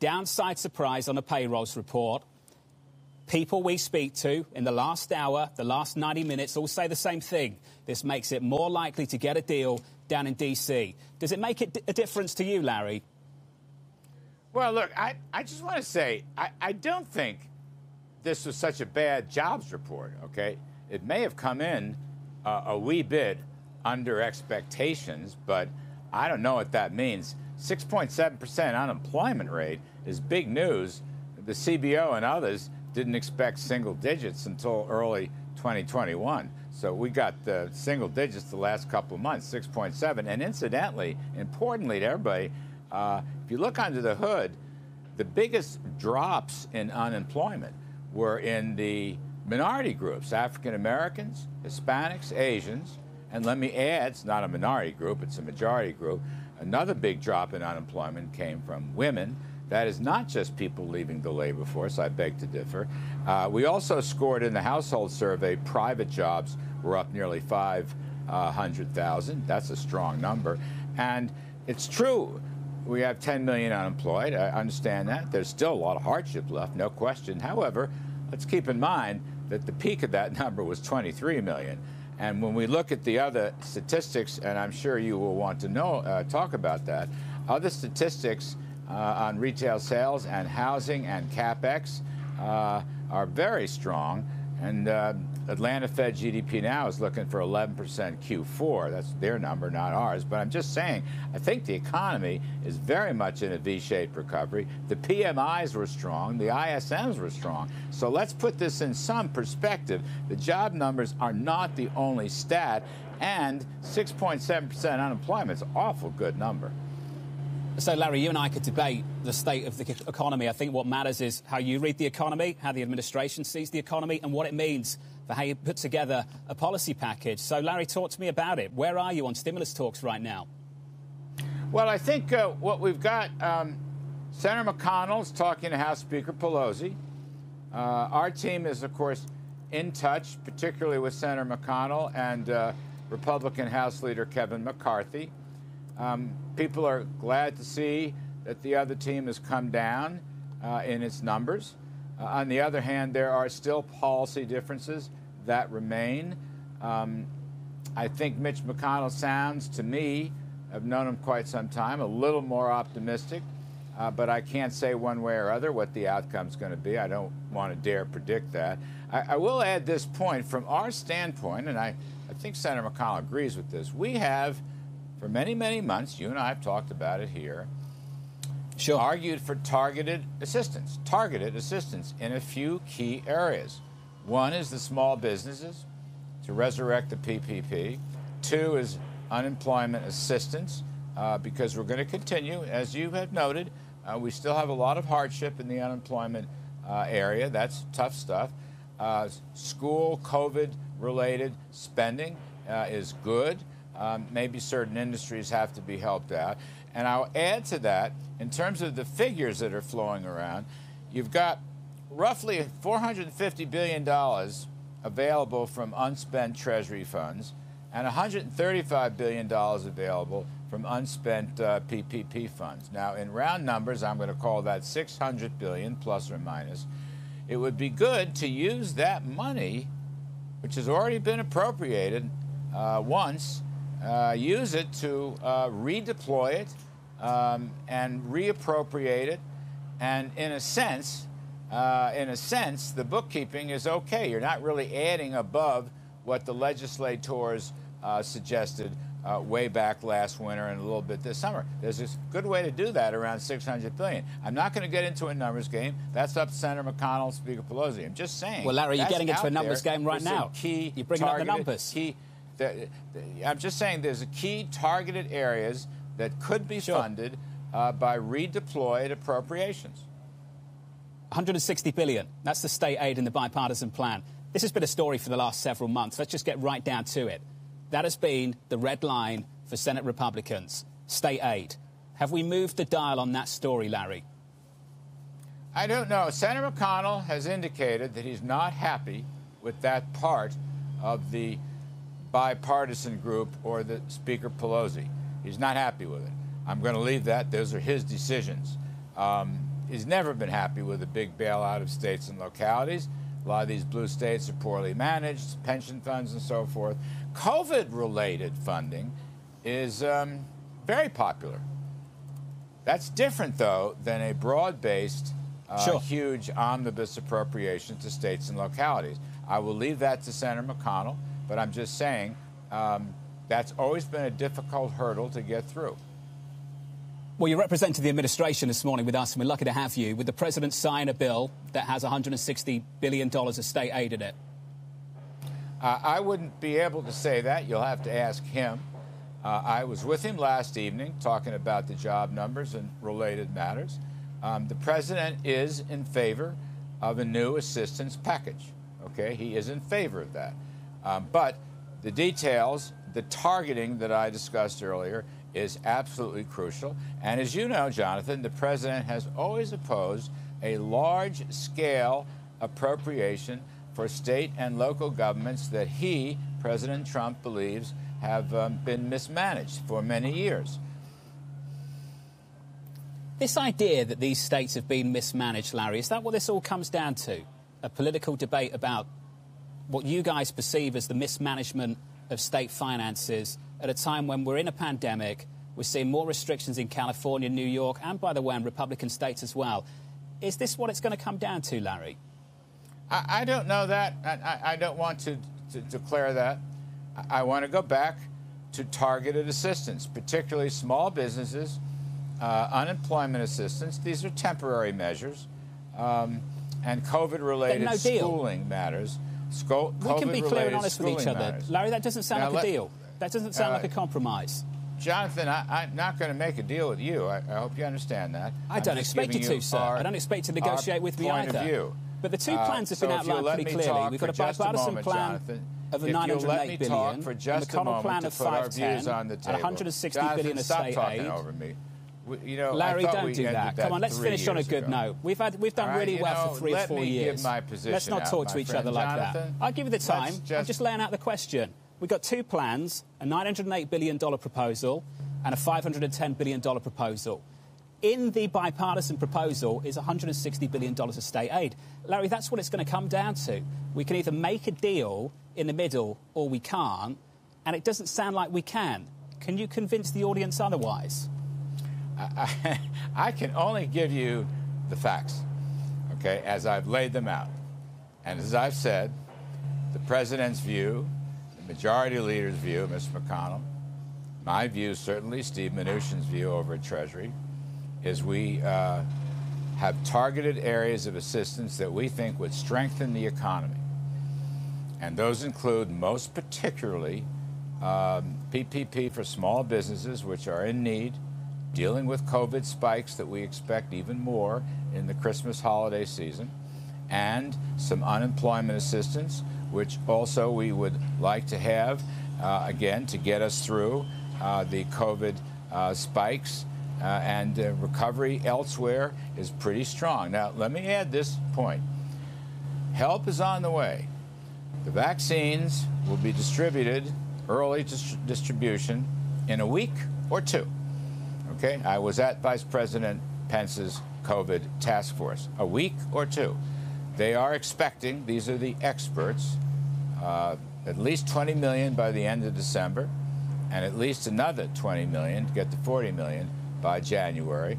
downside surprise on a payrolls report. People we speak to in the last hour, the last 90 minutes, all say the same thing. This makes it more likely to get a deal down in D.C. Does it make it a difference to you, Larry? Well, look, I just want to say, I don't think this was such a bad jobs report, okay? It may have come in a wee bit under expectations, but I don't know what that means. 6.7% unemployment rate is big news. The CBO and others didn't expect single digits until early 2021. So we got the single digits the last couple of months, 6.7. And incidentally, importantly to everybody, if you look under the hood, the biggest drops in unemployment were in the minority groups, African Americans, Hispanics, Asians. And let me add, it's not a minority group, it's a majority group. Another big drop in unemployment came from women. That is not just people leaving the labor force. I beg to differ. We also scored in the household survey, private jobs were up nearly 500,000. That's a strong number. And it's true, we have 10 million unemployed. I understand that. There's still a lot of hardship left, no question. However, let's keep in mind that the peak of that number was 23 million. And when we look at the other statistics, and I'm sure you will want to know, talk about that, other statistics on retail sales and housing and capex are very strong. And Atlanta Fed GDP now is looking for 11% Q4. That's their number, not ours. But I'm just saying, I think the economy is very much in a V-shaped recovery. The PMIs were strong. The ISMs were strong. So let's put this in some perspective. The job numbers are not the only stat. And 6.7% unemployment is an awful good number. So, Larry, you and I could debate the state of the economy. I think what matters is how you read the economy, how the administration sees the economy, and what it means for how you put together a policy package. So, Larry, talk to me about it. Where are you on stimulus talks right now? Well, I think what we've got, Senator McConnell's talking to House Speaker Pelosi. Our team is, of course, in touch, particularly with Senator McConnell and Republican House Leader Kevin McCarthy. People are glad to see that the other team has come down in its numbers. On the other hand, there are still policy differences that remain. I think Mitch McConnell sounds, to me, I've known him quite some time, a little more optimistic, but I can't say one way or other what the outcome's going to be. I don't want to dare predict that. I will add this point from our standpoint, and I think Senator McConnell agrees with this. We have, for many, many months, you and I have talked about it here, argued for targeted assistance in a few key areas. One is the small businesses, to resurrect the PPP. Two is unemployment assistance, because we're going to continue, as you have noted, we still have a lot of hardship in the unemployment area. That's tough stuff. School COVID-related spending is good. Maybe certain industries have to be helped out. And I'll add to that, in terms of the figures that are flowing around, you've got roughly $450 billion available from unspent Treasury funds and $135 billion available from unspent PPP funds. Now, in round numbers, I'm going to call that $600 billion plus or minus. It would be good to use that money, which has already been appropriated once, use it to redeploy it and reappropriate it, and in a sense, the bookkeeping is okay. You're not really adding above what the legislators suggested way back last winter and a little bit this summer. There's a good way to do that, around $600 billion. I'm not going to get into a numbers game. That's up to Senator McConnell, Speaker Pelosi. I'm just saying. Well, Larry, you're getting into a numbers game right now. You're bringing up the numbers. I'm just saying there's a key targeted areas that could be funded by redeployed appropriations. $160 billion. That's the state aid in the bipartisan plan. This has been a story for the last several months. Let's just get right down to it. That has been the red line for Senate Republicans, state aid. Have we moved the dial on that story, Larry? I don't know. Senator McConnell has indicated that he's not happy with that part of the bipartisan group or the Speaker Pelosi. He's not happy with it. I'm going to leave that. Those are his decisions. he's never been happy with a big bailout of states and localities. A lot of these blue states are poorly managed, pension funds and so forth. COVID-related funding is very popular. That's different, though, than a broad-based, huge omnibus appropriation to states and localities. I will leave that to Senator McConnell, but I'm just saying that's always been a difficult hurdle to get through. Well, you represented the administration this morning with us, and we're lucky to have you. Would the president sign a bill that has $160 billion of state aid in it? I wouldn't be able to say that. You'll have to ask him. I was with him last evening talking about the job numbers and related matters. The president is in favor of a new assistance package. Okay, he is in favor of that. But the details, the targeting that I discussed earlier, is absolutely crucial. And as you know, Jonathan, the president has always opposed a large-scale appropriation for state and local governments that he, President Trump, believes have been mismanaged for many years. This idea that these states have been mismanaged, Larry, is that what this all comes down to? A political debate about what you guys perceive as the mismanagement of state finances at a time when we're in a pandemic, we're seeing more restrictions in California, New York, and, by the way, in Republican states as well. Is this what it's going to come down to, Larry? I don't know that. I don't want to declare that. I want to go back to targeted assistance, particularly small businesses, unemployment assistance. These are temporary measures, and COVID-related schooling matters. We can be clear and honest with each other. Larry, that doesn't sound like a deal. That doesn't sound like a compromise. Jonathan, I'm not going to make a deal with you. I hope you understand that. I don't expect you to, sir. I don't expect you to negotiate with me either. But the two plans have been outlined pretty clearly. We've got a bipartisan plan of the $908 billion, for and just the McConnell plan of $510, and $160 billion of state aid. Over me. You know, Larry, don't do that. Come on, let's finish on a good note. We've done really well for 3 or 4 years. Let's not talk to each other like that. I'll give you the time. I'm just laying out the question. We've got two plans, a $908 billion proposal and a $510 billion proposal. In the bipartisan proposal is $160 billion of state aid. Larry, that's what it's going to come down to. We can either make a deal in the middle or we can't, and it doesn't sound like we can. Can you convince the audience otherwise? I can only give you the facts, okay, as I've laid them out. And as I've said, the president's view, the majority leader's view, Mr. McConnell, my view, certainly Steve Mnuchin's view over at Treasury, is we have targeted areas of assistance that we think would strengthen the economy. And those include most particularly PPP for small businesses, which are in need, dealing with COVID spikes that we expect even more in the Christmas holiday season, and some unemployment assistance, which also we would like to have, again, to get us through the COVID spikes, and recovery elsewhere is pretty strong. Now, let me add this point. Help is on the way. The vaccines will be distributed, early distribution, in a week or two. Okay, I was at Vice President Pence's COVID task force. A week or two. They are expecting, these are the experts, at least 20 million by the end of December, and at least another 20 million to get to 40 million by January,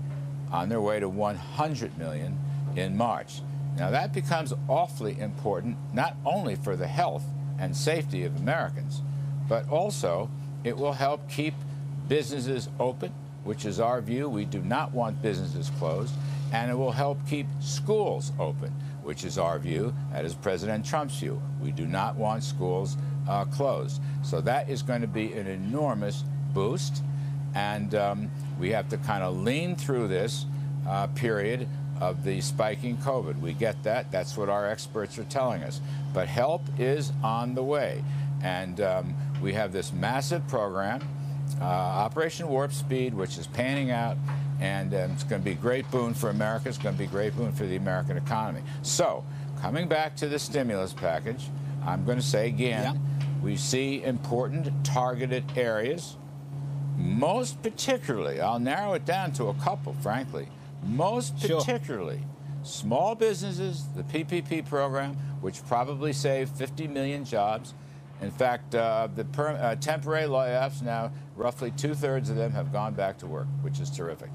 on their way to 100 million in March. Now that becomes awfully important, not only for the health and safety of Americans, but also it will help keep businesses open, which is our view. We do not want businesses closed. And it will help keep schools open, which is our view. That is President Trump's view. We do not want schools closed. So that is going to be an enormous boost. And we have to kind of lean through this period of the spiking COVID. We get that. That's what our experts are telling us. But help is on the way. And we have this massive program, Operation Warp Speed, which is panning out, and it's going to be a great boon for America. It's going to be a great boon for the American economy. So, coming back to the stimulus package, I'm going to say again, we see important targeted areas, most particularly, I'll narrow it down to a couple, frankly, most particularly small businesses, the PPP program, which probably saved 50 million jobs. In fact, the temporary layoffs now, roughly 2/3 of them have gone back to work, which is terrific.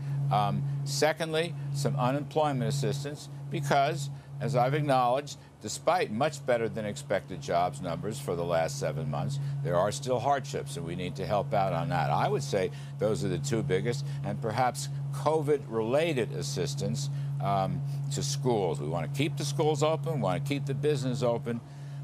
Secondly, some unemployment assistance because, as I've acknowledged, despite much better than expected jobs numbers for the last 7 months, there are still hardships, and we need to help out on that. I would say those are the two biggest, and perhaps COVID-related assistance to schools. We want to keep the schools open. We want to keep the business open.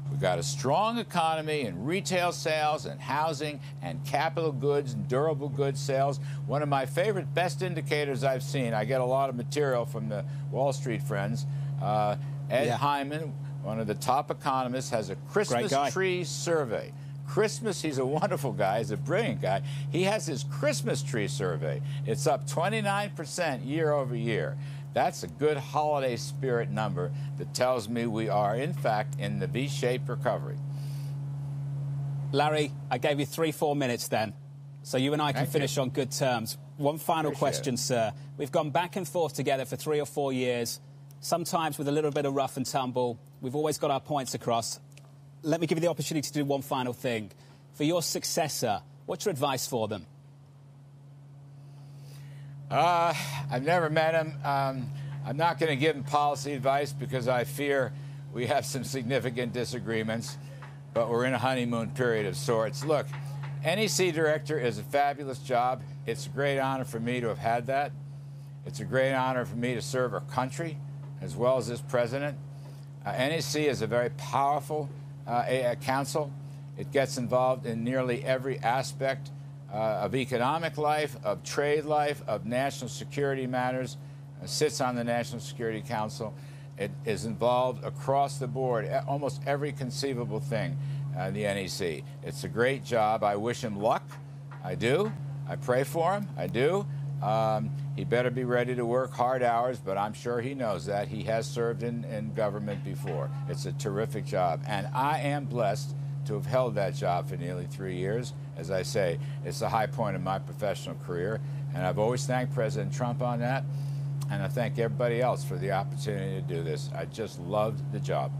We've got a strong economy in retail sales and housing and capital goods and durable goods sales. One of my favorite, best indicators I've seen, I get a lot of material from the Wall Street friends, Ed Hyman, one of the top economists, has a Christmas tree survey. He's a wonderful guy. He's a brilliant guy. He has his Christmas tree survey. It's up 29% year over year. That's a good holiday spirit number that tells me we are, in fact, in the V-shaped recovery. Larry, I gave you 3-4 minutes then, so you and I can finish on good terms. One final question, sir. We've gone back and forth together for 3 or 4 years, sometimes with a little bit of rough and tumble. We've always got our points across. Let me give you the opportunity to do one final thing. For your successor, what's your advice for them? I've never met him. I'm not going to give him policy advice because I fear we have some significant disagreements, but we're in a honeymoon period of sorts. Look, NEC director is a fabulous job. It's a great honor for me to have had that. It's a great honor for me to serve our country as well as this president. NEC is a very powerful council. It gets involved in nearly every aspect of economic life, of trade life, of national security matters, sits on the National Security Council. It is involved across the board, almost every conceivable thing, the NEC. It's a great job. I wish him luck. I do. I pray for him. I do. He better be ready to work hard hours, but I'm sure he knows that. He has served in government before. It's a terrific job. And I am blessed to have held that job for nearly 3 years. As I say, it's the high point of my professional career. And I've always thanked President Trump on that. And I thank everybody else for the opportunity to do this. I just loved the job.